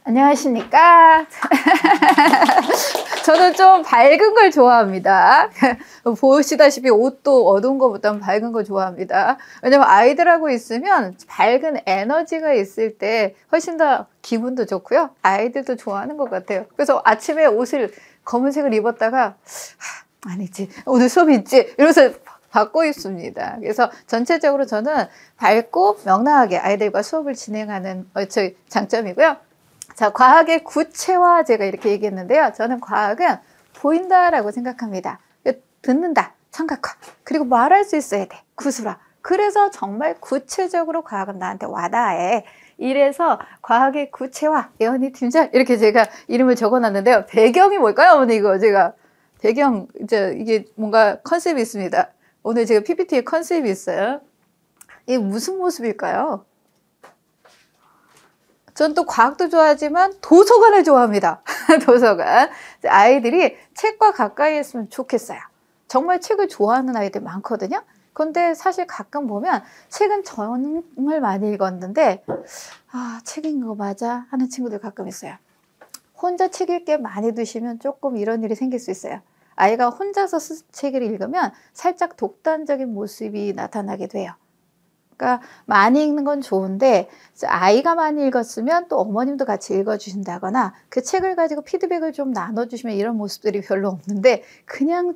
안녕하십니까. 저는 좀 밝은 걸 좋아합니다. 보시다시피 옷도 어두운 것보다는 밝은 걸 좋아합니다. 왜냐면 아이들하고 있으면 밝은 에너지가 있을 때 훨씬 더 기분도 좋고요. 아이들도 좋아하는 것 같아요. 그래서 아침에 옷을 검은색을 입었다가 아니지, 오늘 수업이 있지 이러면서 받고 있습니다. 그래서 전체적으로 저는 밝고 명랑하게 아이들과 수업을 진행하는 저희 장점이고요. 자, 과학의 구체화 제가 이렇게 얘기했는데요. 저는 과학은 보인다라고 생각합니다. 듣는다, 청각화, 그리고 말할 수 있어야 돼, 구술화. 그래서 정말 구체적으로 과학은 나한테 와닿아. 이래서 과학의 구체화, 예언이 팀장 이렇게 제가 이름을 적어놨는데요. 배경이 뭘까요, 어머니? 이거 제가 배경 이게 뭔가 컨셉이 있습니다. 오늘 제가 PPT에 컨셉이 있어요. 이게 무슨 모습일까요? 전 또 과학도 좋아하지만 도서관을 좋아합니다. 도서관. 아이들이 책과 가까이 했으면 좋겠어요. 정말 책을 좋아하는 아이들 많거든요. 그런데 사실 가끔 보면 책은 정말 많이 읽었는데 책 읽는 거 맞아? 하는 친구들 가끔 있어요. 혼자 책 읽게 많이 두시면 조금 이런 일이 생길 수 있어요. 아이가 혼자서 책을 읽으면 살짝 독단적인 모습이 나타나게 돼요. 그러니까 많이 읽는 건 좋은데 아이가 많이 읽었으면 또 어머님도 같이 읽어주신다거나 그 책을 가지고 피드백을 좀 나눠주시면 이런 모습들이 별로 없는데 그냥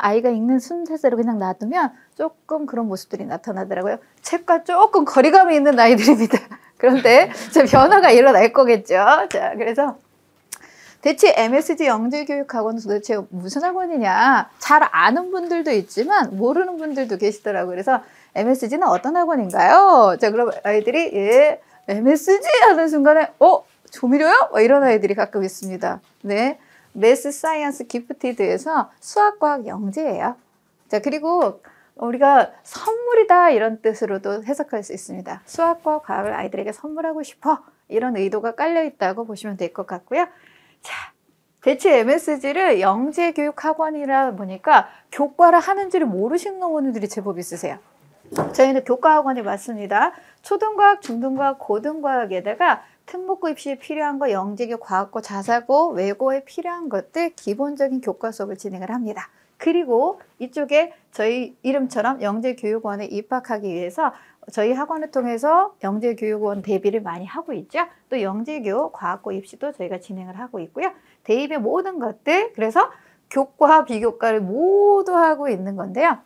아이가 읽는 순서대로 그냥 놔두면 조금 그런 모습들이 나타나더라고요. 책과 조금 거리감이 있는 아이들입니다. 그런데 변화가 일어날 거겠죠. 자, 그래서 대체 MSG 영재교육학원은 도대체 무슨 학원이냐? 잘 아는 분들도 있지만 모르는 분들도 계시더라고요. 그래서 MSG는 어떤 학원인가요? 자, 그럼 아이들이 MSG 하는 순간에 조미료요? 이런 아이들이 가끔 있습니다. 네, 매스 사이언스 기프티드에서 수학과학 영재예요. 자, 그리고 우리가 선물이다 이런 뜻으로도 해석할 수 있습니다. 수학과 과학을 아이들에게 선물하고 싶어 이런 의도가 깔려 있다고 보시면 될 것 같고요. 자, 대체 MSG를 영재교육학원이라 보니까 교과를 하는지를 모르시는 어머니들이 제법 있으세요. 저희는 교과학원이 맞습니다. 초등과학, 중등과학, 고등과학에다가 특목고 입시에 필요한 거 영재교, 과학고, 자사고, 외고에 필요한 것들 기본적인 교과 수업을 진행을 합니다. 그리고 이쪽에 저희 이름처럼 영재교육원에 입학하기 위해서 저희 학원을 통해서 영재교육원 대비를 많이 하고 있죠. 또 영재교, 과학고 입시도 저희가 진행을 하고 있고요. 대입의 모든 것들, 그래서 교과, 비교과를 모두 하고 있는 건데요.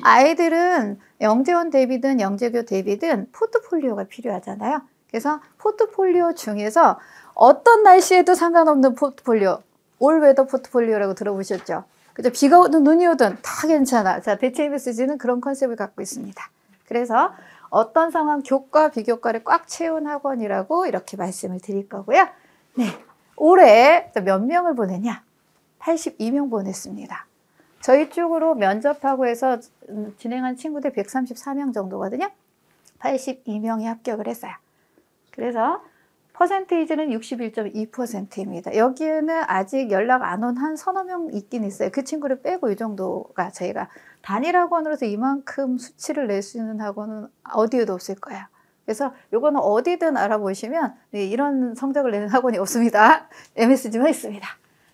아이들은 영재원 대비든 영재교 대비든 포트폴리오가 필요하잖아요. 그래서 포트폴리오 중에서 어떤 날씨에도 상관없는 포트폴리오, 올웨더 포트폴리오라고 들어보셨죠? 그죠? 비가 오든 눈이 오든 다 괜찮아. 자, 대체 MSG는 그런 컨셉을 갖고 있습니다. 그래서 어떤 상황 교과, 비교과를 꽉 채운 학원이라고 이렇게 말씀을 드릴 거고요. 네, 올해 몇 명을 보냈냐? 82명 보냈습니다. 저희 쪽으로 면접하고 해서 진행한 친구들 134명 정도거든요. 82명이 합격을 했어요. 그래서 퍼센테이지는 61.2%입니다. 여기에는 아직 연락 안 온 한 서너 명 있긴 있어요. 그 친구를 빼고 이 정도가 저희가 단일 학원으로서 이만큼 수치를 낼 수 있는 학원은 어디에도 없을 거예요. 그래서 요거는 어디든 알아보시면 이런 성적을 내는 학원이 없습니다. MSG만 있습니다.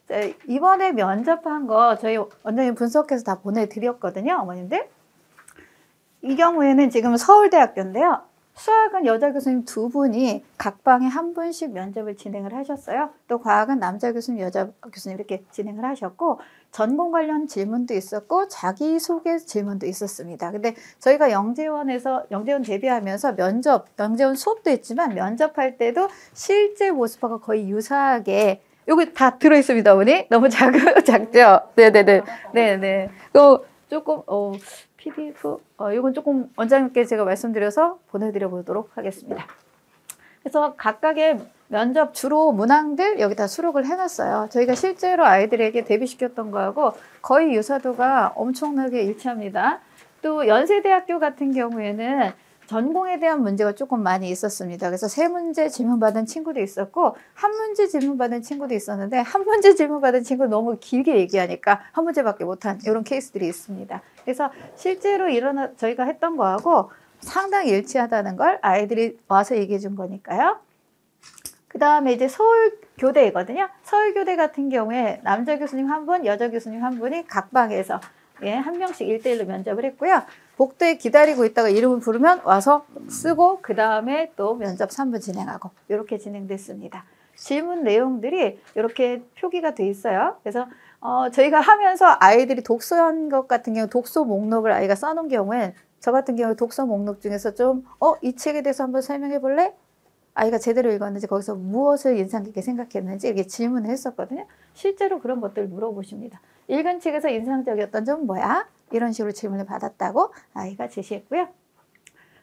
자, 이번에 면접한 거 저희 원장님 분석해서 다 보내드렸거든요. 어머님들. 이 경우에는 지금 서울대학교인데요. 수학은 여자 교수님 2분이 각 방에 1분씩 면접을 진행을 하셨어요. 또 과학은 남자 교수님, 여자 교수님 이렇게 진행을 하셨고 전공 관련 질문도 있었고 자기소개 질문도 있었습니다. 근데 저희가 영재원에서 영재원 대비하면서 영재원 수업도 있지만 면접할 때도 실제 모습하고 거의 유사하게 여기 다 들어있습니다, 어머니. 너무 작죠? 네네네. 네네. 조금, PDF, 이건 조금 원장님께 제가 말씀드려서 보내드려 보도록 하겠습니다. 그래서 각각의 면접 주로 문항들 여기다 수록을 해놨어요. 저희가 실제로 아이들에게 대비시켰던 거하고 거의 유사도가 엄청나게 일치합니다. 또 연세대학교 같은 경우에는 전공에 대한 문제가 조금 많이 있었습니다. 그래서 3문제 질문받은 친구도 있었고 1문제 질문받은 친구도 있었는데 1문제 질문받은 친구 너무 길게 얘기하니까 1문제밖에 못한 이런 케이스들이 있습니다. 그래서 실제로 저희가 했던 거하고 상당히 일치하다는 걸 아이들이 와서 얘기해 준 거니까요. 그 다음에 이제 서울교대이거든요. 서울교대 같은 경우에 남자 교수님 한 분, 여자 교수님 한 분이 각 방에서 한 명씩 1대1로 면접을 했고요. 복도에 기다리고 있다가 이름을 부르면 와서 쓰고 그 다음에 또 면접 3분 진행하고 이렇게 진행됐습니다. 질문 내용들이 이렇게 표기가 돼 있어요. 그래서 저희가 하면서 아이들이 독서한 것 같은 경우 독서 목록을 아이가 써놓은 경우엔 저 같은 경우 독서 목록 중에서 좀 이 책에 대해서 한번 설명해 볼래? 아이가 제대로 읽었는지 거기서 무엇을 인상 깊게 생각했는지 이렇게 질문을 했었거든요. 실제로 그런 것들을 물어보십니다. 읽은 책에서 인상적이었던 점은 뭐야? 이런 식으로 질문을 받았다고 아이가 제시했고요.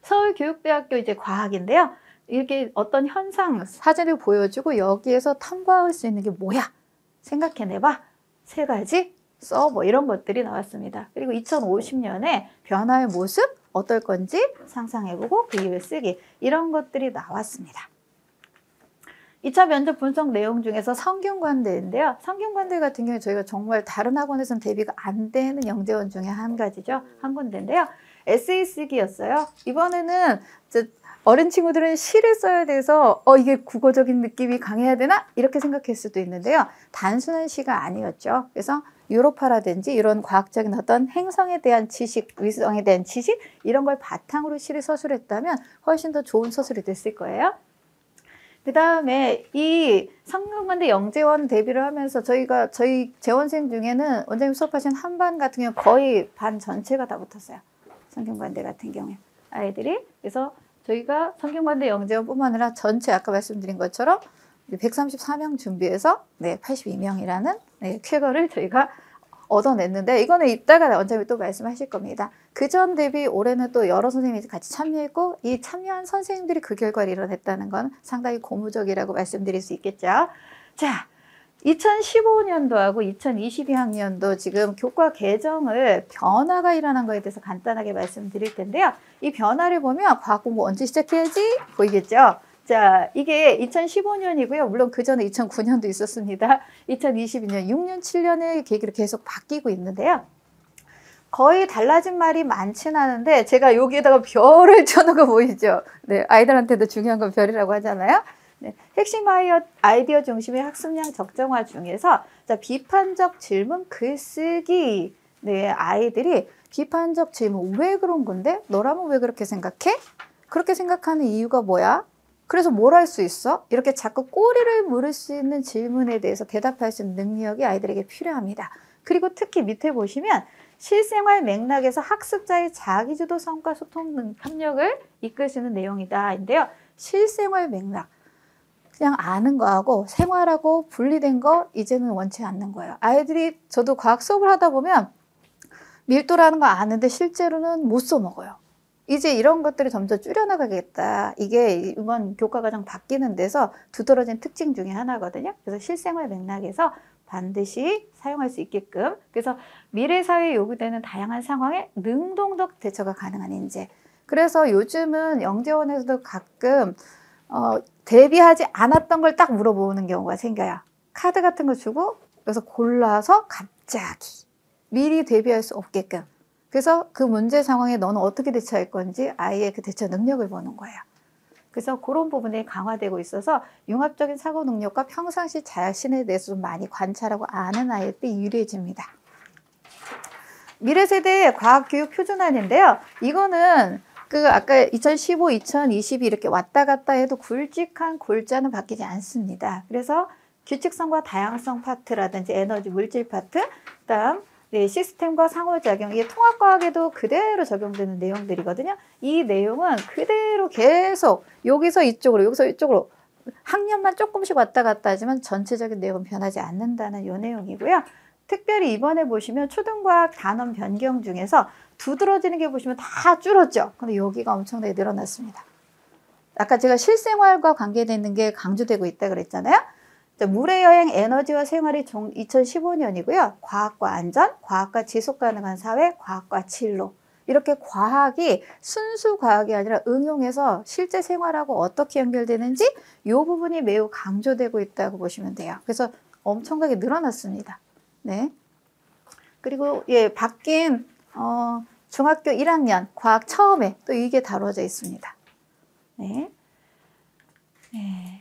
서울교육대학교 이제 과학인데요. 이렇게 어떤 현상, 사진을 보여주고 여기에서 탐구할 수 있는 게 뭐야? 생각해내봐. 3가지 써. 뭐 이런 것들이 나왔습니다. 그리고 2050년에 변화의 모습 어떨 건지 상상해보고 그 이후에 쓰기. 이런 것들이 나왔습니다. 2차 면접 분석 내용 중에서 성균관대인데요. 성균관대 같은 경우에 저희가 정말 다른 학원에서는 대비가 안 되는 영재원 중에 한 가지죠. 한 군데인데요. 에세이 쓰기였어요. 이번에는 어린 친구들은 시를 써야 돼서 이게 국어적인 느낌이 강해야 되나? 이렇게 생각할 수도 있는데요. 단순한 시가 아니었죠. 그래서 유로파라든지 이런 과학적인 어떤 행성에 대한 지식, 위성에 대한 지식 이런 걸 바탕으로 시를 서술했다면 훨씬 더 좋은 서술이 됐을 거예요. 그 다음에 이 성균관대 영재원 대비를 하면서 저희 재원생 중에는 원장님 수업하신 한 반 같은 경우 거의 반 전체가 다 붙었어요. 성균관대 같은 경우에 아이들이. 그래서 저희가 성균관대 영재원뿐만 아니라 전체 아까 말씀드린 것처럼 134명 준비해서 82명이라는 쾌거를 저희가 얻어냈는데 이거는 이따가 원장님이 또 말씀하실 겁니다. 그전 대비 올해는 또 여러 선생님이 같이 참여했고 이 참여한 선생님들이 그 결과를 이뤄냈다는 건 상당히 고무적이라고 말씀드릴 수 있겠죠. 자, 2015년도하고 2022학년도 지금 교과 개정을 변화가 일어난 거에 대해서 간단하게 말씀드릴 텐데요. 이 변화를 보면 과학 공부 언제 시작해야지 보이겠죠. 자, 이게 2015년이고요. 물론 그 전에 2009년도 있었습니다. 2022년, 6년, 7년의 계기로 계속 바뀌고 있는데요. 거의 달라진 말이 많진 않은데 제가 여기에다가 별을 쳐놓은 거 보이죠? 네, 아이들한테도 중요한 건 별이라고 하잖아요. 네, 핵심 아이디어 중심의 학습량 적정화 중에서 비판적 질문 글쓰기. 네, 아이들이 비판적 질문 왜 그런 건데? 너라면 왜 그렇게 생각해? 그렇게 생각하는 이유가 뭐야? 그래서 뭘 할 수 있어? 이렇게 자꾸 꼬리를 물을 수 있는 질문에 대해서 대답할 수 있는 능력이 아이들에게 필요합니다. 그리고 특히 밑에 보시면 실생활 맥락에서 학습자의 자기주도 성과 소통 협력을 이끌 수 있는 내용이다인데요. 실생활 맥락. 그냥 아는 거하고 생활하고 분리된 거 이제는 원치 않는 거예요. 아이들이 저도 과학 수업을 하다 보면 밀도라는 거 아는데 실제로는 못 써먹어요. 이제 이런 것들이 점점 줄여나가겠다. 이게 이번 교과과정 바뀌는 데서 두드러진 특징 중에 하나거든요. 그래서 실생활 맥락에서 반드시 사용할 수 있게끔. 그래서 미래 사회에 요구되는 다양한 상황에 능동적 대처가 가능한 인재. 그래서 요즘은 영재원에서도 가끔 대비하지 않았던 걸 딱 물어보는 경우가 생겨요. 카드 같은 거 주고 그래서 골라서 갑자기 미리 대비할 수 없게끔. 그래서 그 문제 상황에 너는 어떻게 대처할 건지 아이의 그 대처 능력을 보는 거예요. 그래서 그런 부분이 강화되고 있어서 융합적인 사고 능력과 평상시 자신에 대해서 좀 많이 관찰하고 아는 아이들이 유리해집니다. 미래세대 과학교육 표준안인데요. 이거는 아까 2015, 2022 이렇게 왔다 갔다 해도 굵직한 골자는 바뀌지 않습니다. 그래서 규칙성과 다양성 파트라든지 에너지, 물질 파트, 그다음 시스템과 상호작용, 이게 통합과학에도 그대로 적용되는 내용들이거든요. 이 내용은 그대로 계속 여기서 이쪽으로, 여기서 이쪽으로 학년만 조금씩 왔다 갔다 하지만 전체적인 내용은 변하지 않는다는 이 내용이고요. 특별히 이번에 보시면 초등과학 단원 변경 중에서 두드러지는 게 보시면 다 줄었죠. 근데 여기가 엄청나게 늘어났습니다. 아까 제가 실생활과 관계되는 게 강조되고 있다 그랬잖아요. 물의 여행, 에너지와 생활이 2015년이고요. 과학과 안전, 과학과 지속가능한 사회, 과학과 진로. 이렇게 과학이 순수 과학이 아니라 응용해서 실제 생활하고 어떻게 연결되는지 이 부분이 매우 강조되고 있다고 보시면 돼요. 그래서 엄청나게 늘어났습니다. 네. 그리고 바뀐 중학교 1학년 과학 처음에 또 이게 다뤄져 있습니다. 네.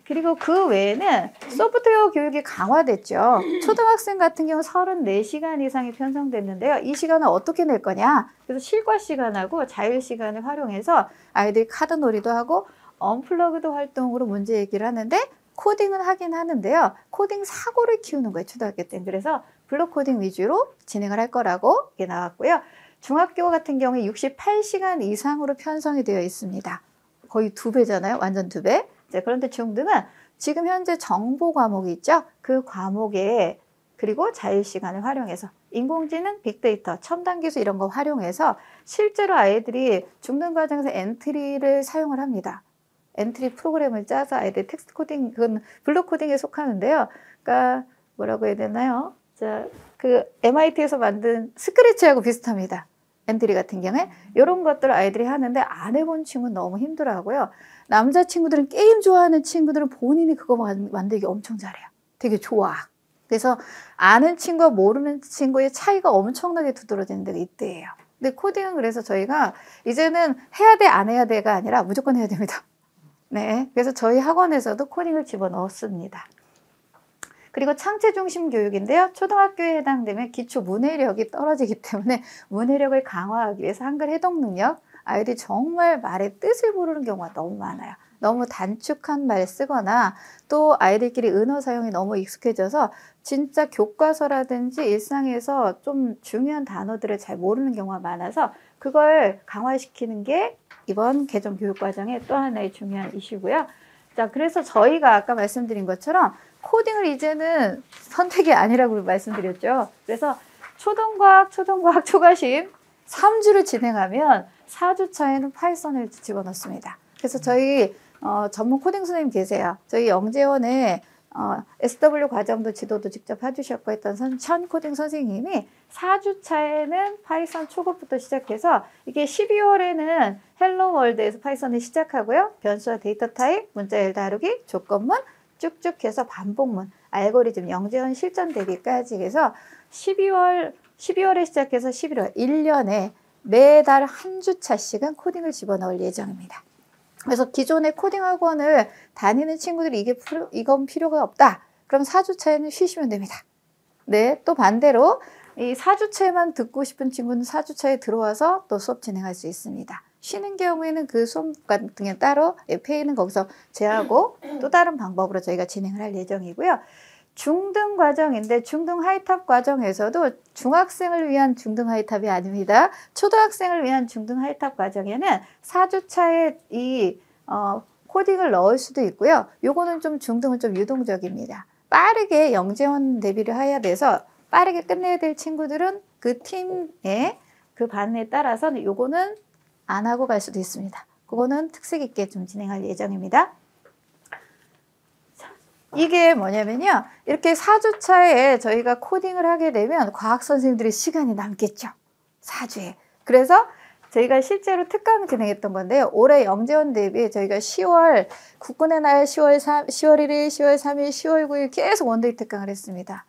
그리고 그 외에는 소프트웨어 교육이 강화됐죠. 초등학생 같은 경우 34시간 이상이 편성됐는데요. 이 시간을 어떻게 낼 거냐? 그래서 실과 시간하고 자율 시간을 활용해서 아이들이 카드놀이도 하고 언플러그드 활동으로 문제 얘기를 하는데 코딩은 하긴 하는데요. 코딩 사고를 키우는 거예요. 초등학교 때는. 그래서 블록 코딩 위주로 진행을 할 거라고 이게 나왔고요. 중학교 같은 경우에 68시간 이상으로 편성이 되어 있습니다. 거의 2배잖아요. 완전 2배. 자, 그런데 중등은 지금 현재 정보 과목이 있죠. 그 과목에 그리고 자율시간을 활용해서 인공지능, 빅데이터, 첨단 기술 이런 거 활용해서 실제로 아이들이 중등 과정에서 엔트리를 사용을 합니다. 엔트리 프로그램을 짜서 아이들 텍스트 코딩, 그건 블록 코딩에 속하는데요. 그러니까 뭐라고 해야 되나요? 자, 그 MIT에서 만든 스크래치하고 비슷합니다. 엔트리 같은 경우에 이런 것들을 아이들이 하는데 안 해본 친구는 너무 힘들어하고요. 남자 친구들은 게임 좋아하는 친구들은 본인이 그거 만들기 엄청 잘해요. 되게 좋아. 그래서 아는 친구와 모르는 친구의 차이가 엄청나게 두드러지는 데가 이때예요. 근데 코딩은 그래서 저희가 이제는 해야 돼, 안 해야 돼가 아니라 무조건 해야 됩니다. 네, 그래서 저희 학원에서도 코딩을 집어넣었습니다. 그리고 창체 중심 교육인데요. 초등학교에 해당되면 기초 문해력이 떨어지기 때문에 문해력을 강화하기 위해서 한글 해독 능력, 아이들이 정말 말의 뜻을 모르는 경우가 너무 많아요. 너무 단축한 말 쓰거나 또 아이들끼리 은어 사용이 너무 익숙해져서 진짜 교과서라든지 일상에서 좀 중요한 단어들을 잘 모르는 경우가 많아서 그걸 강화시키는 게 이번 개정 교육과정의 또 하나의 중요한 이슈고요. 자, 그래서 저희가 아까 말씀드린 것처럼 코딩을 이제는 선택이 아니라고 말씀드렸죠. 그래서 초등과학, 초과심 3주를 진행하면 4주 차에는 파이썬을 집어넣습니다. 그래서 저희 전문 코딩 선생님 계세요. 저희 영재원에 SW 과정도 지도도 직접 해주셨고 했던 천 코딩 선생님이 4주 차에는 파이썬 초급부터 시작해서 이게 12월에는 헬로 월드에서 파이썬을 시작하고요. 변수와 데이터 타입, 문자열 다루기, 조건문 쭉쭉 해서 반복문, 알고리즘, 영재원 실전 대비까지 해서 12월에 시작해서 11월 1년에 매달 한 주차씩은 코딩을 집어넣을 예정입니다. 그래서 기존의 코딩 학원을 다니는 친구들이 이건 필요가 없다. 그럼 4주차에는 쉬시면 됩니다. 네, 또 반대로 이 4주차에만 듣고 싶은 친구는 4주차에 들어와서 또 수업 진행할 수 있습니다. 쉬는 경우에는 그 수업 같은 게 따로 페이는 거기서 제하고 또 다른 방법으로 저희가 진행을 할 예정이고요. 중등 과정인데 중등 하이탑 과정에서도 중학생을 위한 중등 하이탑이 아닙니다. 초등학생을 위한 중등 하이탑 과정에는 4주차에 이 코딩을 넣을 수도 있고요. 요거는 좀 중등은 좀 유동적입니다. 빠르게 영재원 대비를 해야 돼서 빠르게 끝내야 될 친구들은 그 팀의 그 반에 따라서 요거는 안 하고 갈 수도 있습니다. 그거는 특색 있게 좀 진행할 예정입니다. 이게 뭐냐면요. 이렇게 4주차에 저희가 코딩을 하게 되면 과학 선생님들의 시간이 남겠죠. 4주에. 그래서 저희가 실제로 특강을 진행했던 건데요. 올해 영재원 대비 저희가 10월, 국군의 날 10월 1일, 10월 3일, 10월 9일 계속 원데이 특강을 했습니다.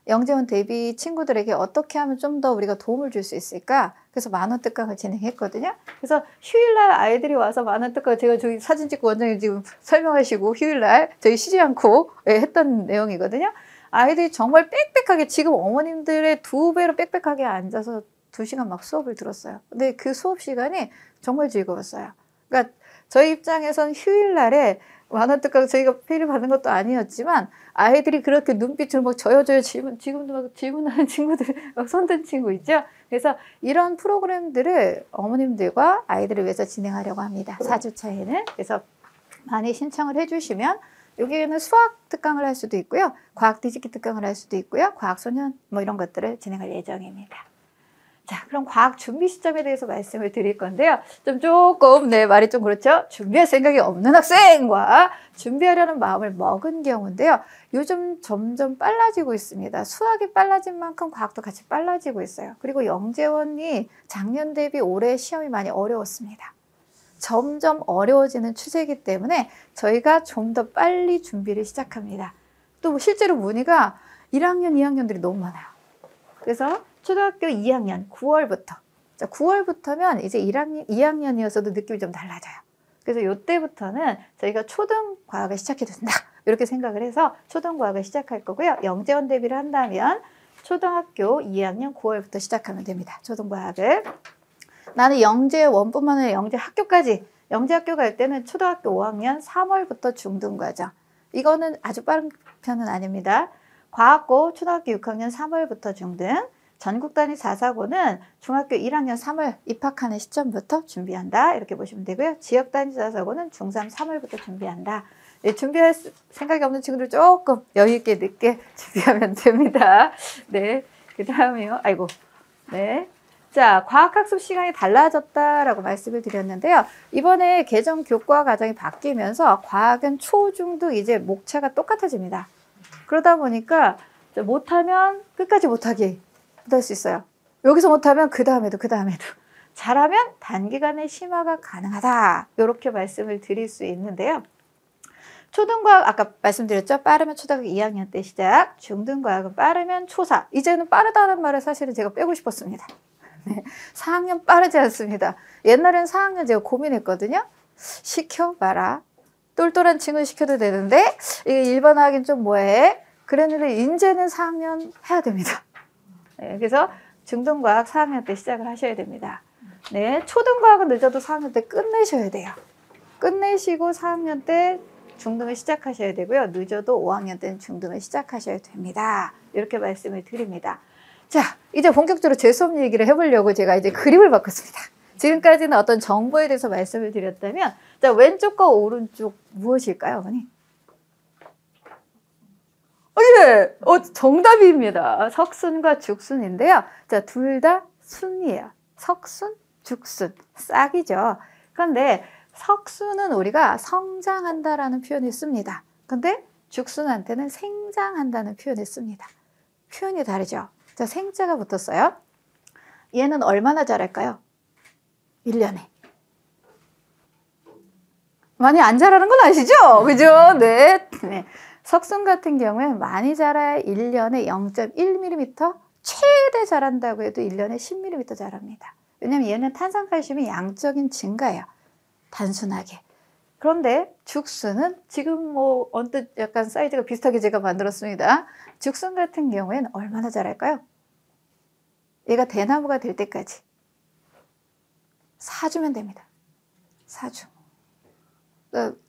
영재원 대비 친구들에게 어떻게 하면 좀 더 우리가 도움을 줄 수 있을까? 그래서 만원 특강을 진행했거든요. 그래서 휴일날 아이들이 와서 만원 특강 제가 저기 사진 찍고 원장님 지금 설명하시고 휴일날 저희 쉬지 않고 했던 내용이거든요. 아이들이 정말 빽빽하게 지금 어머님들의 2배로 빽빽하게 앉아서 2시간 막 수업을 들었어요. 근데 그 수업 시간이 정말 즐거웠어요. 그러니까 저희 입장에선 휴일날에 만원 특강 저희가 페이를 받는 것도 아니었지만 아이들이 그렇게 눈빛으로 막 저요 지금도 막 질문하는 친구들 막 손든 친구 있죠. 그래서 이런 프로그램들을 어머님들과 아이들을 위해서 진행하려고 합니다. 4주차에는. 그래서 많이 신청을 해주시면 여기에는 수학 특강을 할 수도 있고요. 과학 뒤집기 특강을 할 수도 있고요. 과학 소년 뭐 이런 것들을 진행할 예정입니다. 자, 그럼 과학 준비 시점에 대해서 말씀을 드릴 건데요. 조금 말이 좀 그렇죠. 준비할 생각이 없는 학생과 준비하려는 마음을 먹은 경우인데요. 요즘 점점 빨라지고 있습니다. 수학이 빨라진 만큼 과학도 같이 빨라지고 있어요. 그리고 영재원이 작년 대비 올해 시험이 많이 어려웠습니다. 점점 어려워지는 추세이기 때문에 저희가 좀 더 빨리 준비를 시작합니다. 또 실제로 문의가 1학년, 2학년들이 너무 많아요. 그래서 초등학교 2학년 9월부터. 자, 9월부터면 이제 1학년, 2학년이어서도 느낌이 좀 달라져요. 그래서 이때부터는 저희가 초등과학을 시작해도 된다. 이렇게 생각을 해서 초등과학을 시작할 거고요. 영재원 대비를 한다면 초등학교 2학년 9월부터 시작하면 됩니다. 초등과학을. 나는 영재원뿐만 아니라 영재학교까지. 영재학교 갈 때는 초등학교 5학년 3월부터 중등과정. 이거는 아주 빠른 편은 아닙니다. 과학고 초등학교 6학년 3월부터 중등. 전국 단위 4사고는 중학교 1학년 3월 입학하는 시점부터 준비한다. 이렇게 보시면 되고요. 지역 단위 4사고는 중3 3월부터 준비한다. 네, 준비할 생각이 없는 친구들 조금 여유 있게 늦게 준비하면 됩니다. 네, 그 다음에요. 아이고, 네. 자, 과학학습 시간이 달라졌다라고 말씀을 드렸는데요. 이번에 개정 교과 과정이 바뀌면서 과학은 초, 중, 등 이제 목차가 똑같아집니다. 그러다 보니까 못하면 끝까지 못하기 할 수 있어요. 여기서 못하면 그 다음에도 잘하면 단기간에 심화가 가능하다. 이렇게 말씀을 드릴 수 있는데요. 초등과학 아까 말씀드렸죠. 빠르면 초등학교 2학년 때 시작. 중등과학은 빠르면 초4. 이제는 빠르다는 말을 사실은 제가 빼고 싶었습니다. 네, 4학년 빠르지 않습니다. 옛날엔 4학년 제가 고민했거든요. 시켜봐라. 똘똘한 친구 시켜도 되는데 이게 일반 하긴 좀 뭐해. 그랬는데 이제는 4학년 해야 됩니다. 네, 그래서 중등과학 4학년 때 시작을 하셔야 됩니다. 네, 초등과학은 늦어도 4학년 때 끝내셔야 돼요. 끝내시고 4학년 때 중등을 시작하셔야 되고요. 늦어도 5학년 때는 중등을 시작하셔야 됩니다. 이렇게 말씀을 드립니다. 자, 이제 본격적으로 제 수업 얘기를 해보려고 제가 이제 그림을 바꿨습니다. 지금까지는 어떤 정보에 대해서 말씀을 드렸다면, 자, 왼쪽과 오른쪽 무엇일까요, 어머니? 예, 정답입니다. 석순과 죽순인데요. 자, 둘 다 순이에요. 석순, 죽순, 싹이죠. 그런데 석순은 우리가 성장한다라는 표현을 씁니다. 근데 죽순한테는 생장한다는 표현을 씁니다. 표현이 다르죠. 자, 생자가 붙었어요. 얘는 얼마나 자랄까요? 1년에. 많이 안 자라는 건 아시죠? 그죠? 네. 네. 석순 같은 경우에 많이 자라야 1년에 0.1mm, 최대 자란다고 해도 1년에 10mm 자랍니다. 왜냐하면 얘는 탄산칼슘이 양적인 증가예요. 단순하게. 그런데 죽순은 지금 뭐 언뜻 약간 사이즈가 비슷하게 제가 만들었습니다. 죽순 같은 경우에는 얼마나 자랄까요? 얘가 대나무가 될 때까지 4주면 됩니다. 4주.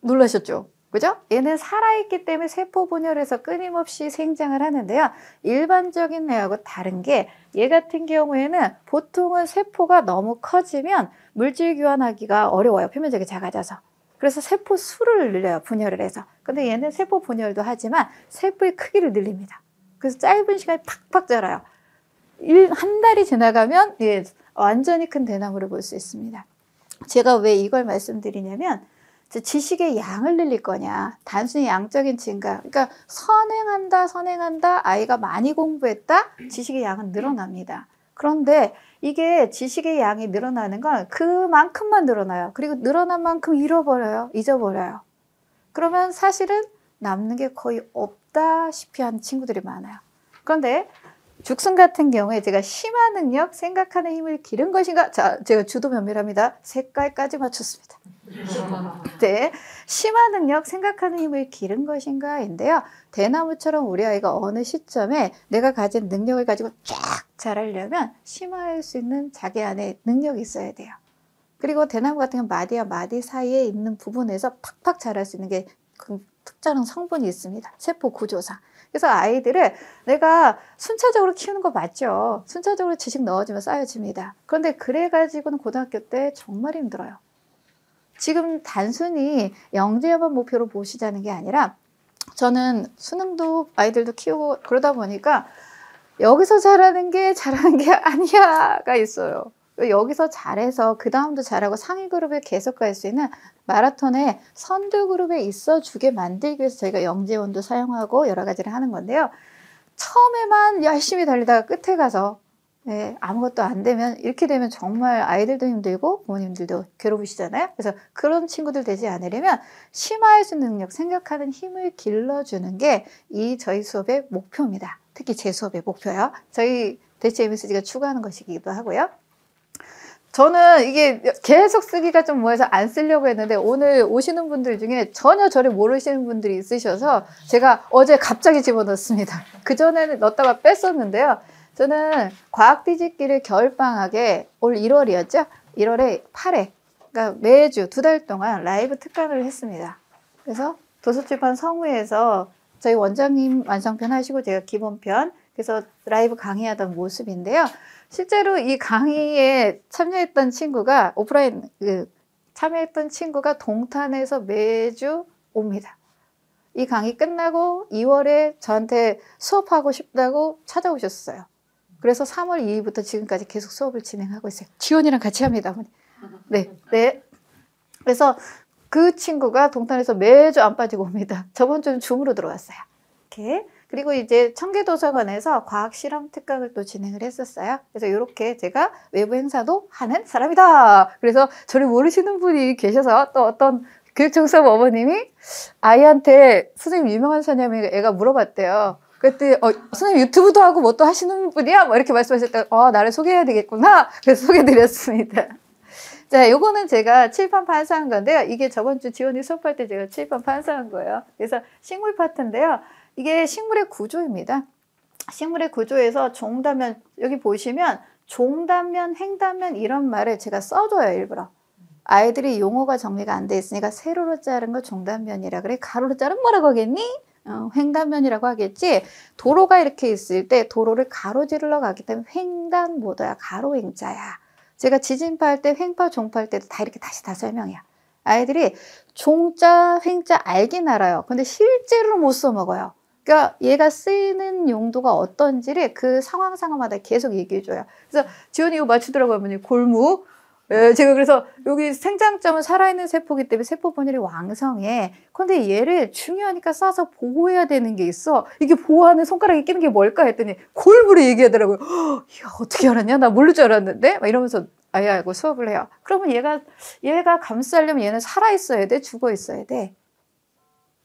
놀라셨죠? 그죠? 얘는 살아있기 때문에 세포 분열에서 끊임없이 생장을 하는데요. 일반적인 애하고 다른 게 얘 같은 경우에는 보통은 세포가 너무 커지면 물질 교환하기가 어려워요. 표면적이 작아져서. 그래서 세포 수를 늘려요. 분열을 해서. 근데 얘는 세포 분열도 하지만 세포의 크기를 늘립니다. 그래서 짧은 시간에 팍팍 자라요. 한 달이 지나가면 예, 완전히 큰 대나무를 볼 수 있습니다. 제가 왜 이걸 말씀드리냐면 지식의 양을 늘릴 거냐, 단순히 양적인 증가. 그러니까 선행한다, 아이가 많이 공부했다, 지식의 양은 늘어납니다. 그런데 이게 지식의 양이 늘어나는 건 그만큼만 늘어나요. 그리고 늘어난 만큼 잊어버려요. 그러면 사실은 남는 게 거의 없다시피 하는 친구들이 많아요. 그런데 죽순 같은 경우에 제가 심화 능력, 생각하는 힘을 기른 것인가? 자, 제가 주도 면밀합니다. 색깔까지 맞췄습니다. 네, 심화 능력, 생각하는 힘을 기른 것인가인데요. 대나무처럼 우리 아이가 어느 시점에 내가 가진 능력을 가지고 쫙 자라려면 심화할 수 있는 자기 안에 능력이 있어야 돼요. 그리고 대나무 같은 경우는 마디와 마디 사이에 있는 부분에서 팍팍 자랄 수 있는 게 그 특정한 성분이 있습니다. 세포 구조상. 그래서 아이들을 내가 순차적으로 키우는 거 맞죠. 순차적으로 지식 넣어주면 쌓여집니다. 그런데 그래가지고는 고등학교 때 정말 힘들어요. 지금 단순히 영재만 목표로 보시자는 게 아니라 저는 수능도 아이들도 키우고 그러다 보니까 여기서 잘하는 게 아니야가 있어요. 여기서 잘해서 그 다음도 잘하고 상위 그룹에 계속 갈 수 있는 마라톤에 선두 그룹에 있어 주게 만들기 위해서 저희가 영재원도 사용하고 여러 가지를 하는 건데요. 처음에만 열심히 달리다가 끝에 가서 네, 아무것도 안 되면 이렇게 되면 정말 아이들도 힘들고 부모님들도 괴로우시잖아요. 그래서 그런 친구들 되지 않으려면 심화할 수 있는 능력, 생각하는 힘을 길러주는 게 저희 수업의 목표입니다. 특히 제 수업의 목표요. 저희 대체 MSG가 추구하는 것이기도 하고요. 저는 이게 계속 쓰기가 좀 뭐해서 안 쓰려고 했는데 오늘 오시는 분들 중에 전혀 저를 모르시는 분들이 있으셔서 제가 어제 갑자기 집어넣습니다. 그전에는 넣었다가 뺐었는데요. 저는 과학 뒤집기를 겨울방학에 올 1월이었죠. 1월에 8회, 그러니까 매주 2달 동안 라이브 특강을 했습니다. 그래서 도서출판 성우에서 저희 원장님 완성편 하시고 제가 기본편, 그래서 라이브 강의하던 모습인데요. 실제로 이 강의에 참여했던 친구가 오프라인 참여했던 친구가 동탄에서 매주 옵니다. 이 강의 끝나고 2월에 저한테 수업하고 싶다고 찾아오셨어요. 그래서 3월 2일부터 지금까지 계속 수업을 진행하고 있어요. 지원이랑 같이 합니다. 네, 네. 그래서 그 친구가 동탄에서 매주 안 빠지고 옵니다. 저번 주는 줌으로 들어왔어요. 이렇게. 그리고 이제 청계도서관에서 과학 실험 특강을 또 진행을 했었어요. 그래서 이렇게 제가 외부 행사도 하는 사람이다. 그래서 저를 모르시는 분이 계셔서 또 어떤 교육정수업 어머님이 아이한테 선생님 유명한 사람이 애가 물어봤대요. 그랬더니 선생님 유튜브도 하고 뭐 또 하시는 분이야? 뭐 이렇게 말씀하셨다가 나를 소개해야 되겠구나. 그래서 소개해드렸습니다. 자, 요거는 제가 칠판 판사한 건데요. 이게 저번 주 지원이 수업할 때 제가 칠판 판사한 거예요. 그래서 식물 파트인데요. 이게 식물의 구조입니다. 식물의 구조에서 종단면, 여기 보시면 종단면, 행단면 이런 말을 제가 써줘요, 일부러. 아이들이 용어가 정리가 안 돼 있으니까 세로로 자른 거 종단면이라 그래. 가로로 자른 뭐라고 하겠니? 횡단면이라고 하겠지. 도로가 이렇게 있을 때 도로를 가로지르러 가기 때문에 횡단보도야, 가로행자야. 제가 지진파 할 때, 횡파, 종파 할 때도 다 이렇게 다시 다 설명해요. 아이들이 종자, 횡자 알긴 알아요. 근데 실제로 못 써먹어요. 그러니까 얘가 쓰이는 용도가 어떤지를 그 상황마다 계속 얘기해줘요. 그래서 지원이 이거 맞추더라고요, 어머니. 골무. 제가 그래서 여기 생장점은 살아있는 세포이기 때문에 세포 분열이 왕성해. 근데 얘를 중요하니까 싸서 보호해야 되는 게 있어. 이게 보호하는 손가락에 끼는 게 뭘까 했더니 골무를 얘기하더라고요. 이거 어떻게 알았냐? 나 모를 줄 알았는데? 막 이러면서 아이하고 수업을 해요. 그러면 얘가 감싸려면 얘는 살아있어야 돼? 죽어있어야 돼?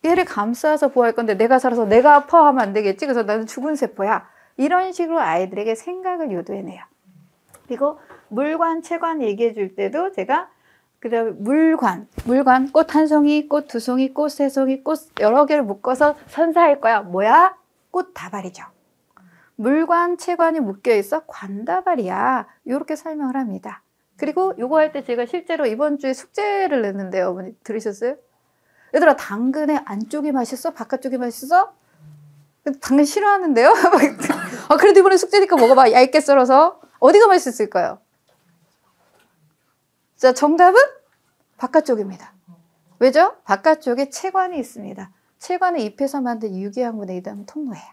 얘를 감싸서 보호할 건데 내가 살아서 내가 아파하면 안 되겠지? 그래서 나는 죽은 세포야. 이런 식으로 아이들에게 생각을 유도해내요. 그리고 물관, 채관 얘기해 줄 때도 제가 그다음에 물관, 꽃 한 송이, 꽃 두 송이, 꽃 세 송이, 꽃 여러 개를 묶어서 선사할 거야. 뭐야? 꽃 다발이죠. 물관, 채관이 묶여 있어 관다발이야. 이렇게 설명을 합니다. 그리고 요거 할 때 제가 실제로 이번 주에 숙제를 냈는데요. 어머니 들으셨어요? 얘들아, 당근의 안쪽이 맛있어? 바깥쪽이 맛있어? 당근 싫어하는데요? 그래도 이번에 숙제니까 먹어봐. 얇게 썰어서. 어디가 맛있을까요? 자, 정답은 바깥쪽입니다. 왜죠? 바깥쪽에 채관이 있습니다. 채관은 잎에서 만든 유기양분에 의한 통로예요.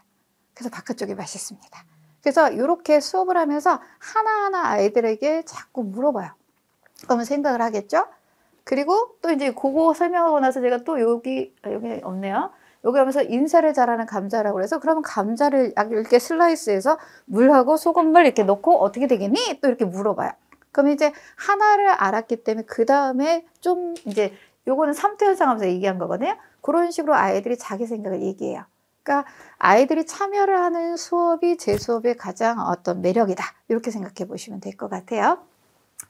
그래서 바깥쪽이 맛있습니다. 그래서 이렇게 수업을 하면서 하나하나 아이들에게 자꾸 물어봐요. 그러면 생각을 하겠죠? 그리고 또 이제 그거 설명하고 나서 제가 또 여기 없네요. 여기 하면서 인쇄를 잘하는 감자라고 그래서 그러면 감자를 이렇게 슬라이스해서 물하고 소금물 이렇게 넣고 어떻게 되겠니? 또 이렇게 물어봐요. 그럼 이제 하나를 알았기 때문에 그 다음에 좀 이제 요거는 삼투 현상 하면서 얘기한 거거든요. 그런 식으로 아이들이 자기 생각을 얘기해요. 그러니까 아이들이 참여를 하는 수업이 제 수업의 가장 어떤 매력이다. 이렇게 생각해 보시면 될 것 같아요.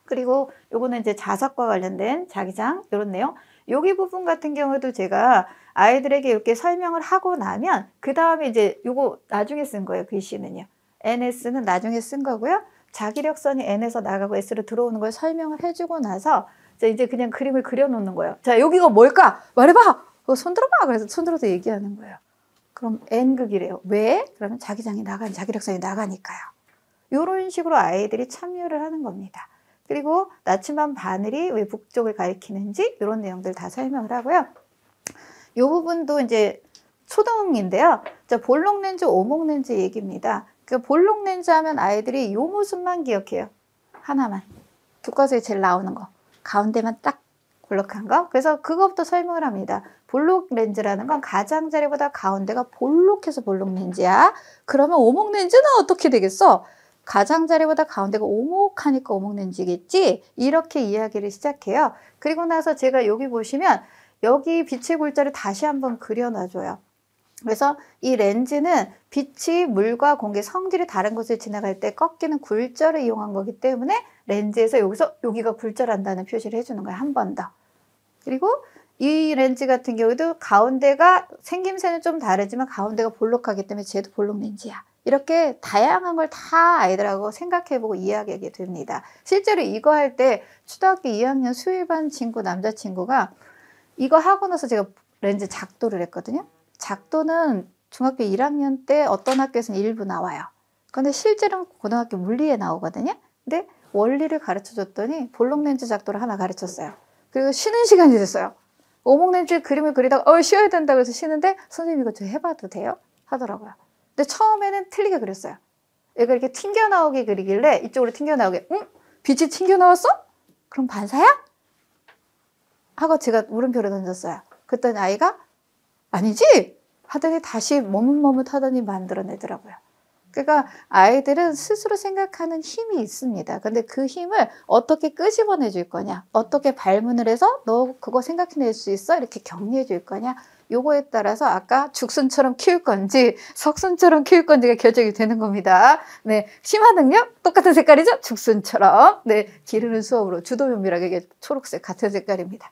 그리고 요거는 이제 자석과 관련된 자기장 이런 내용. 여기 부분 같은 경우도 제가 아이들에게 이렇게 설명을 하고 나면 그 다음에 이제 요거 나중에 쓴 거예요. 글씨는요. NS는 나중에 쓴 거고요. 자기력선이 N에서 나가고 S로 들어오는 걸 설명을 해주고 나서 이제 그냥 그림을 그려놓는 거예요. 자, 여기가 뭘까? 말해봐! 손 들어봐! 그래서 손 들어서 얘기하는 거예요. 그럼 N극이래요. 왜? 그러면 자기력선이 나가니까요. 이런 식으로 아이들이 참여를 하는 겁니다. 그리고 나침반 바늘이 왜 북쪽을 가리키는지 이런 내용들 다 설명을 하고요. 이 부분도 이제 초등인데요. 자, 볼록 렌즈, 오목 렌즈 얘기입니다. 그 볼록 렌즈 하면 아이들이 이 모습만 기억해요. 하나만. 교과서에 제일 나오는 거. 가운데만 딱 볼록한 거. 그래서 그것부터 설명을 합니다. 볼록 렌즈라는 건 가장자리보다 가운데가 볼록해서 볼록 렌즈야. 그러면 오목 렌즈는 어떻게 되겠어? 가장자리보다 가운데가 오목하니까 오목 렌즈겠지? 이렇게 이야기를 시작해요. 그리고 나서 제가 여기 보시면 여기 빛의 골자를 다시 한번 그려놔줘요. 그래서 이 렌즈는 빛이 물과 공기 성질이 다른 곳을 지나갈 때 꺾이는 굴절을 이용한 거기 때문에 렌즈에서 여기가 굴절한다는 표시를 해주는 거예요. 한 번 더. 그리고 이 렌즈 같은 경우도 가운데가 생김새는 좀 다르지만 가운데가 볼록하기 때문에 쟤도 볼록 렌즈야. 이렇게 다양한 걸 다 아이들하고 생각해보고 이야기하게 됩니다. 실제로 이거 할 때 초등학교 2학년 수일반 친구 남자친구가 이거 하고 나서 제가 렌즈 작도를 했거든요. 작도는 중학교 1학년 때 어떤 학교에서는 일부 나와요. 근데 실제로는 고등학교 물리에 나오거든요. 근데 원리를 가르쳐 줬더니 볼록 렌즈 작도를 하나 가르쳤어요. 그리고 쉬는 시간이 됐어요. 오목 렌즈 그림을 그리다가 쉬어야 된다고 해서 쉬는데 선생님 이거 저 해봐도 돼요? 하더라고요. 근데 처음에는 틀리게 그렸어요. 얘가 이렇게 튕겨나오게 그리길래 이쪽으로 튕겨나오게 빛이 튕겨나왔어? 그럼 반사야? 하고 제가 물음표를 던졌어요. 그랬더니 아이가 아니지? 하더니 다시 머뭇머뭇하더니 만들어내더라고요. 그러니까 아이들은 스스로 생각하는 힘이 있습니다. 근데 그 힘을 어떻게 끄집어내 줄 거냐, 어떻게 발문을 해서 너 그거 생각해낼 수 있어? 이렇게 격려해 줄 거냐, 요거에 따라서 아까 죽순처럼 키울 건지 석순처럼 키울 건지가 결정이 되는 겁니다. 네, 심화 능력 똑같은 색깔이죠? 죽순처럼. 네, 기르는 수업으로 주도면밀하게 초록색 같은 색깔입니다.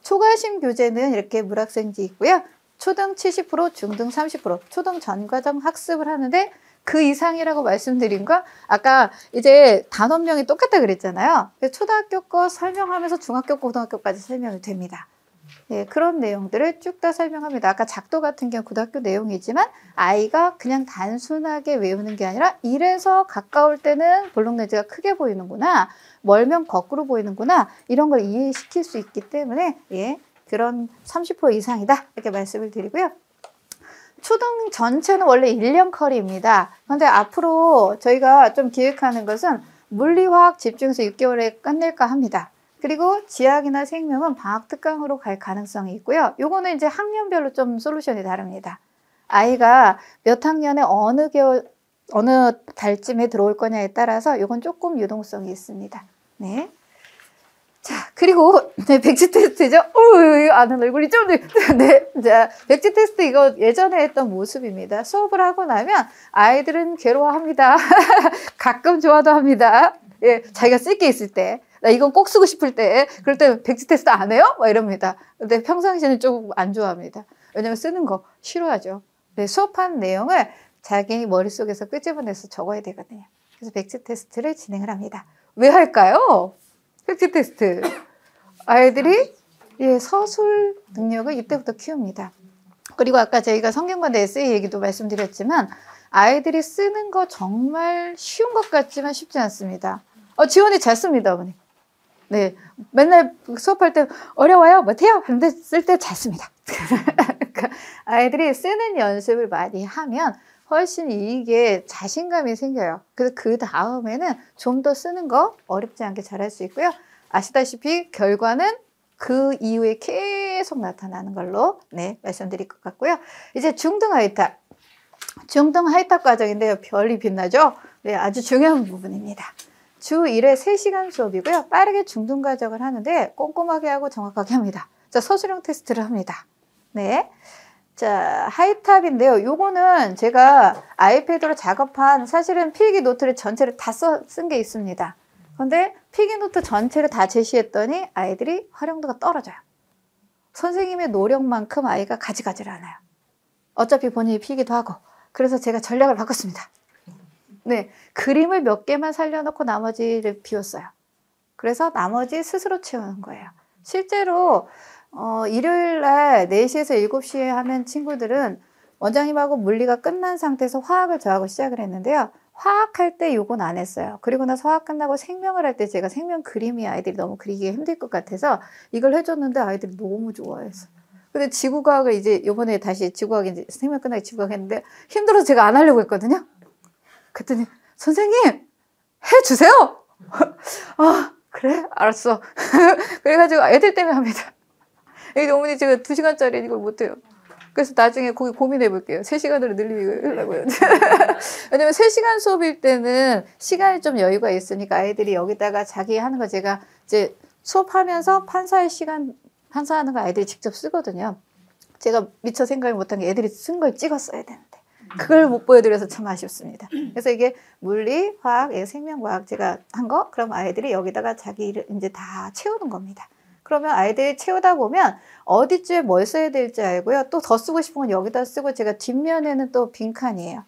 초과심 교재는 이렇게 물학생지 있고요. 초등 70%, 중등 30%, 초등 전과정 학습을 하는데 그 이상이라고 말씀드린 거 아까 이제 단원명이 똑같다 그랬잖아요. 초등학교 거 설명하면서 중학교, 고등학교까지 설명이 됩니다. 네, 그런 내용들을 쭉 다 설명합니다. 아까 작도 같은 경우 고등학교 내용이지만 아이가 그냥 단순하게 외우는 게 아니라 이래서 가까울 때는 볼록렌즈가 크게 보이는구나, 멀면 거꾸로 보이는구나, 이런 걸 이해시킬 수 있기 때문에 예, 그런 30% 이상이다 이렇게 말씀을 드리고요. 초등 전체는 원래 1년 커리입니다. 그런데 앞으로 저희가 좀 기획하는 것은 물리화학 집중해서 6개월에 끝낼까 합니다. 그리고 지학이나 생명은 방학 특강으로 갈 가능성이 있고요. 요거는 이제 학년별로 좀 솔루션이 다릅니다. 아이가 몇 학년에 어느 달쯤에 들어올 거냐에 따라서 요건 조금 유동성이 있습니다. 네. 자, 그리고 네, 백지 테스트죠. 아는 얼굴이 좀 네, 자, 백지 테스트 이거 예전에 했던 모습입니다. 수업을 하고 나면 아이들은 괴로워합니다. 가끔 좋아도 합니다. 예, 자기가 쓸 게 있을 때, 나 이건 꼭 쓰고 싶을 때, 그럴 때 백지 테스트 안 해요? 막 이럽니다. 근데 평상시에는 조금 안 좋아합니다. 왜냐면 쓰는 거 싫어하죠. 네, 수업한 내용을 자기 머릿속에서 끄집어내서 적어야 되거든요. 그래서 백지 테스트를 진행을 합니다. 왜 할까요? 백지 테스트. 아이들이 예, 서술 능력을 이때부터 키웁니다. 그리고 아까 저희가 성경관대 에세이 얘기도 말씀드렸지만 아이들이 쓰는 거 정말 쉬운 것 같지만 쉽지 않습니다. 지원이 잘 씁니다, 어머니. 네, 맨날 수업할 때 어려워요? 못해요? 하는데 쓸 때 잘 씁니다. 그러니까 아이들이 쓰는 연습을 많이 하면 훨씬 이게 자신감이 생겨요. 그래서 그 다음에는 좀 더 쓰는 거 어렵지 않게 잘할 수 있고요. 아시다시피 결과는 그 이후에 계속 나타나는 걸로 네, 말씀드릴 것 같고요. 이제 중등 하이탑. 중등 하이탑 과정인데요. 별이 빛나죠? 네, 아주 중요한 부분입니다. 주 1회 3시간 수업이고요. 빠르게 중등 과정을 하는데 꼼꼼하게 하고 정확하게 합니다. 자, 서술형 테스트를 합니다. 네. 자, 하이탑인데요. 요거는 제가 아이패드로 작업한 사실은 필기 노트를 전체를 다 쓴 게 있습니다. 그런데 필기 노트 전체를 다 제시했더니 아이들이 활용도가 떨어져요. 선생님의 노력만큼 아이가 가지가지를 않아요. 어차피 본인이 필기도 하고. 그래서 제가 전략을 바꿨습니다. 네, 그림을 몇 개만 살려놓고 나머지를 비웠어요. 그래서 나머지 스스로 채우는 거예요. 실제로 일요일날 4시에서 7시에 하는 친구들은 원장님하고 물리가 끝난 상태에서 화학을 저하고 시작을 했는데요. 화학할 때 요건 안 했어요. 그리고 나서 화학 끝나고 생명을 할 때 제가 생명 그림이 아이들이 너무 그리기 힘들 것 같아서 이걸 해줬는데 아이들이 너무 좋아했어요. 근데 지구과학을 이제 요번에 다시 지구과학 이제 생명 끝나고 지구과학 했는데 힘들어서 제가 안 하려고 했거든요. 그랬더니 선생님 해주세요. 그래? 알았어. 그래가지고 애들 때문에 합니다. 애기 어머니 제가 2시간짜리 이걸 못해요. 그래서 나중에 거기 고민해 볼게요. 3시간으로 늘리려고요. 왜냐면 3시간 수업일 때는 시간이 좀 여유가 있으니까 아이들이 여기다가 자기 하는 거 제가 이제 수업하면서 판사하는 거 아이들이 직접 쓰거든요. 제가 미처 생각을 못한 게 애들이 쓴 걸 찍었어야 되는데 그걸 못 보여드려서 참 아쉽습니다. 그래서 이게 물리, 화학, 생명과학 제가 한 거, 그럼 아이들이 여기다가 자기 일을 이제 다 채우는 겁니다. 그러면 아이들이 채우다 보면 어디쯤에 뭘 써야 될지 알고요. 또 더 쓰고 싶은 건 여기다 쓰고, 제가 뒷면에는 또 빈칸이에요.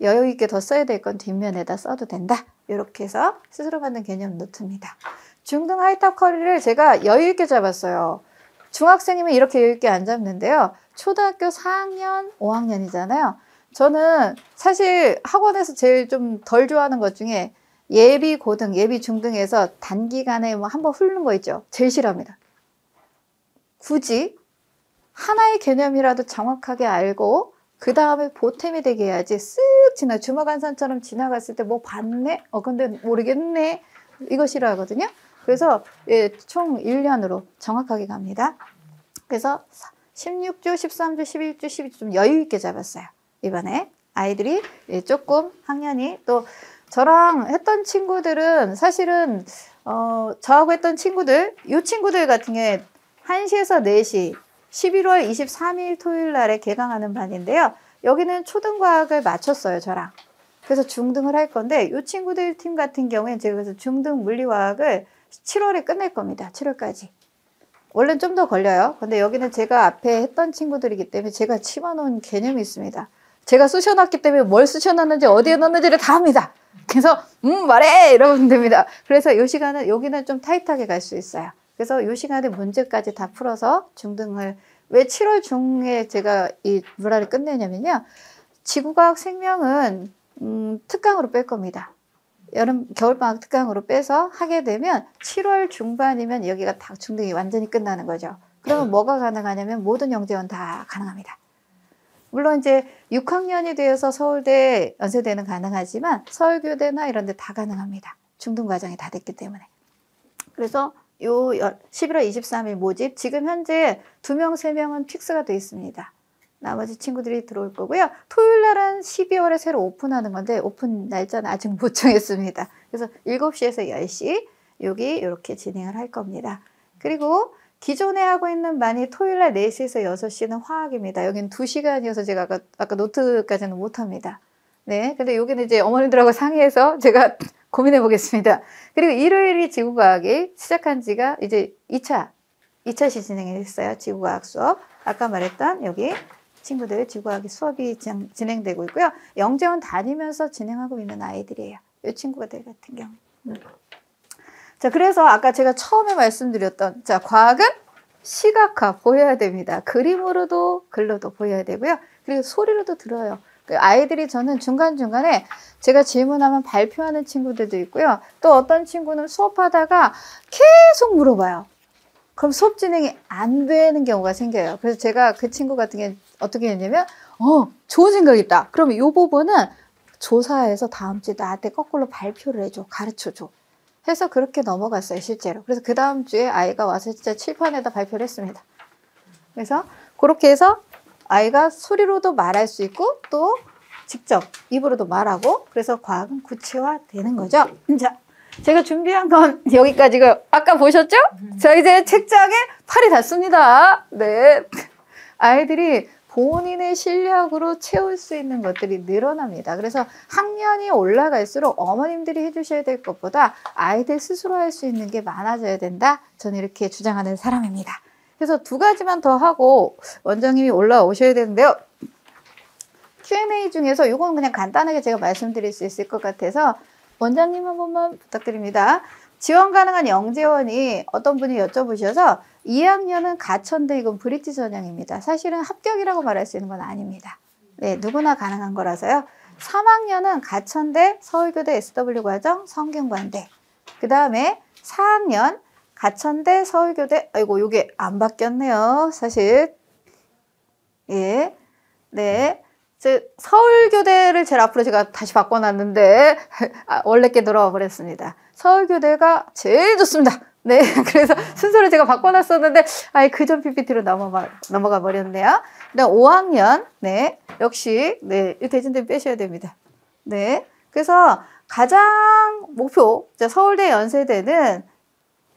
여유 있게 더 써야 될 건 뒷면에다 써도 된다. 이렇게 해서 스스로 만든 개념 노트입니다. 중등 하이탑 커리를 제가 여유 있게 잡았어요. 중학생이면 이렇게 여유 있게 안 잡는데요. 초등학교 4학년, 5학년이잖아요. 저는 사실 학원에서 제일 좀 덜 좋아하는 것 중에 예비 고등, 예비 중등에서 단기간에 뭐 한번 훑는 거 있죠. 제일 싫어합니다. 굳이 하나의 개념이라도 정확하게 알고 그 다음에 보탬이 되게 해야지 쓱 지나 주마간산처럼 지나갔을 때 뭐 봤네? 근데 모르겠네? 이거 싫어하거든요. 그래서 총 1년으로 정확하게 갑니다. 그래서 16주, 13주, 11주, 12주 좀 여유 있게 잡았어요. 이번에 아이들이 조금 학년이, 또 저랑 했던 친구들은 사실은 저하고 했던 친구들, 이 친구들 같은 경우에 1시에서 4시 11월 23일 토요일 날에 개강하는 반인데요. 여기는 초등과학을 마쳤어요, 저랑. 그래서 중등을 할 건데 이 친구들 팀 같은 경우에 제가 그래서 중등 물리화학을 7월에 끝낼 겁니다. 7월까지. 원래는 좀 더 걸려요. 근데 여기는 제가 앞에 했던 친구들이기 때문에 제가 치워놓은 개념이 있습니다. 제가 쑤셔놨기 때문에 뭘 쑤셔놨는지 어디에 넣는지를 다 합니다. 그래서 말해! 이러면 됩니다. 그래서 이 시간은 여기는 좀 타이트하게 갈 수 있어요. 그래서 이 시간에 문제까지 다 풀어서 중등을, 왜 7월 중에 제가 이 물화를 끝내냐면요. 지구과학 생명은 특강으로 뺄 겁니다. 겨울방학 특강으로 빼서 하게 되면 7월 중반이면 여기가 다 중등이 완전히 끝나는 거죠. 그러면 뭐가 가능하냐면 모든 영재원 다 가능합니다. 물론 이제 6학년이 되어서 서울대, 연세대는 가능하지만 서울교대나 이런 데 다 가능합니다. 중등 과정이 다 됐기 때문에. 그래서 요 11월 23일 모집, 지금 현재 2명, 3명은 픽스가 되어 있습니다. 나머지 친구들이 들어올 거고요. 토요일 날은 12월에 새로 오픈하는 건데 오픈 날짜는 아직 못 정했습니다. 그래서 7시에서 10시 여기 이렇게 진행을 할 겁니다. 그리고 기존에 하고 있는 반이 토요일 날 4시에서 6시는 화학입니다. 여기는 2시간이어서 제가 아까 노트까지는 못 합니다. 네. 근데 여기는 이제 어머님들하고 상의해서 제가 고민해 보겠습니다. 그리고 일요일이 지구과학이 시작한 지가 이제 2차시 진행이 됐어요. 지구과학 수업. 아까 말했던 여기 친구들 지구과학 수업이 진행되고 있고요. 영재원 다니면서 진행하고 있는 아이들이에요. 이 친구들 같은 경우. 자, 그래서 아까 제가 처음에 말씀드렸던, 자, 과학은 시각화 보여야 됩니다. 그림으로도 글로도 보여야 되고요. 그리고 소리로도 들어요. 아이들이 저는 중간중간에 제가 질문하면 발표하는 친구들도 있고요. 또 어떤 친구는 수업하다가 계속 물어봐요. 그럼 수업 진행이 안 되는 경우가 생겨요. 그래서 제가 그 친구 같은 경우는 어떻게 했냐면, 좋은 생각이 있다. 그러면 이 부분은 조사해서 다음 주에 나한테 거꾸로 발표를 해줘. 가르쳐줘. 해서 그렇게 넘어갔어요, 실제로. 그래서 그 다음 주에 아이가 와서 진짜 칠판에다 발표를 했습니다. 그래서 그렇게 해서 아이가 소리로도 말할 수 있고 또 직접 입으로도 말하고, 그래서 과학은 구체화되는 거죠. 자, 제가 준비한 건 여기까지고요. 아까 보셨죠? 자, 이제 책장에 팔이 닿습니다. 네. 아이들이 본인의 실력으로 채울 수 있는 것들이 늘어납니다. 그래서 학년이 올라갈수록 어머님들이 해주셔야 될 것보다 아이들 스스로 할 수 있는 게 많아져야 된다. 저는 이렇게 주장하는 사람입니다. 그래서 2가지만 더 하고 원장님이 올라오셔야 되는데요. Q&A 중에서 이건 그냥 간단하게 제가 말씀드릴 수 있을 것 같아서 원장님 한 번만 부탁드립니다. 지원 가능한 영재원이 어떤 분이 여쭤보셔서 2학년은 가천대, 이건 브릿지 전형입니다. 사실은 합격이라고 말할 수 있는 건 아닙니다. 네, 누구나 가능한 거라서요. 3학년은 가천대, 서울교대 SW과정, 성균관대. 그 다음에 4학년 가천대, 서울교대, 아이고 요게 안 바뀌었네요. 사실. 예, 네. 서울교대를 제일 앞으로 제가 다시 바꿔놨는데 원래 게 돌아와 버렸습니다. 서울교대가 제일 좋습니다. 네, 그래서 순서를 제가 바꿔놨었는데 그전 PPT로 넘어가 버렸네요. 그다음 5학년, 네, 역시 네, 이 대진대 빼셔야 됩니다. 네, 그래서 가장 목표, 서울대 연세대는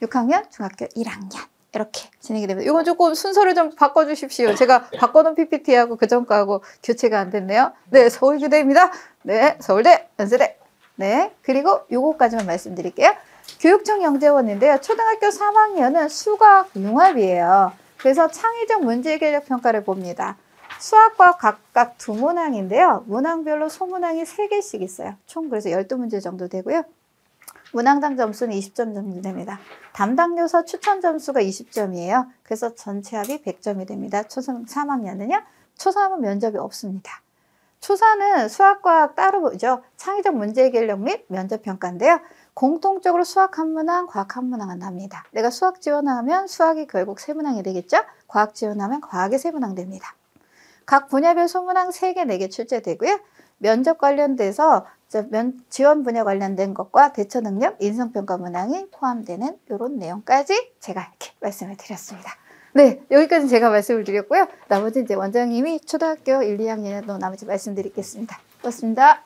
6학년, 중학교 1학년. 이렇게 진행이 됩니다. 이건 조금 순서를 좀 바꿔주십시오. 제가 바꿔놓은 PPT하고 그전 거하고 교체가 안 됐네요. 네, 서울교대입니다. 네, 서울대, 연세대. 네, 그리고 요거까지만 말씀드릴게요. 교육청 영재원인데요. 초등학교 3학년은 수학 융합이에요. 그래서 창의적 문제해결력 평가를 봅니다. 수학과 각각 두 문항인데요. 문항별로 소문항이 3개씩 있어요. 총 그래서 12문제 정도 되고요. 문항당 점수는 20점 정도 됩니다. 담당 요소 추천 점수가 20점이에요. 그래서 전체 합이 100점이 됩니다. 초3 3학년은요. 초3은 면접이 없습니다. 초4는 수학과학 따로 보죠. 창의적 문제 해결력 및 면접 평가인데요. 공통적으로 수학 한 문항, 과학 한 문항은 납니다. 내가 수학 지원하면 수학이 결국 세 문항이 되겠죠. 과학 지원하면 과학이 세 문항 됩니다. 각 분야별 소문항 3개, 4개 출제되고요. 면접 관련돼서 지원 분야 관련된 것과 대처 능력, 인성평가 문항이 포함되는 이런 내용까지 제가 이렇게 말씀을 드렸습니다. 네, 여기까지 제가 말씀을 드렸고요. 나머지 이제 원장님이 초등학교 1, 2학년에도 나머지 말씀드리겠습니다. 고맙습니다.